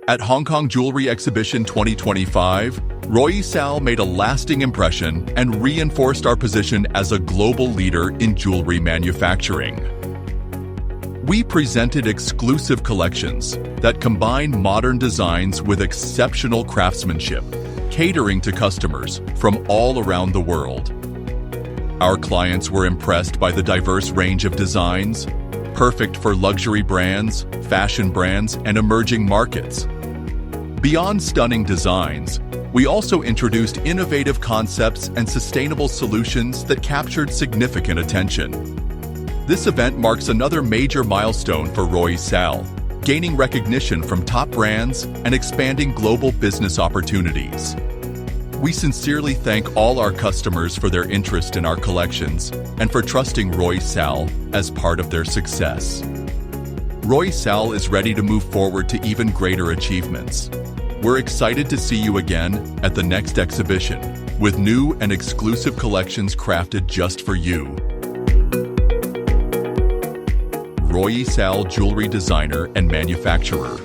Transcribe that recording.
At Hong Kong Jewelry Exhibition 2025, Royi Sal made a lasting impression and reinforced our position as a global leader in jewelry manufacturing. We presented exclusive collections that combine modern designs with exceptional craftsmanship, catering to customers from all around the world. Our clients were impressed by the diverse range of designs, perfect for luxury brands, fashion brands, and emerging markets. Beyond stunning designs, we also introduced innovative concepts and sustainable solutions that captured significant attention. This event marks another major milestone for Royi Sal, gaining recognition from top brands and expanding global business opportunities. We sincerely thank all our customers for their interest in our collections and for trusting Royi Sal as part of their success. Royi Sal is ready to move forward to even greater achievements. We're excited to see you again at the next exhibition with new and exclusive collections crafted just for you. Royi Sal, jewelry designer and manufacturer.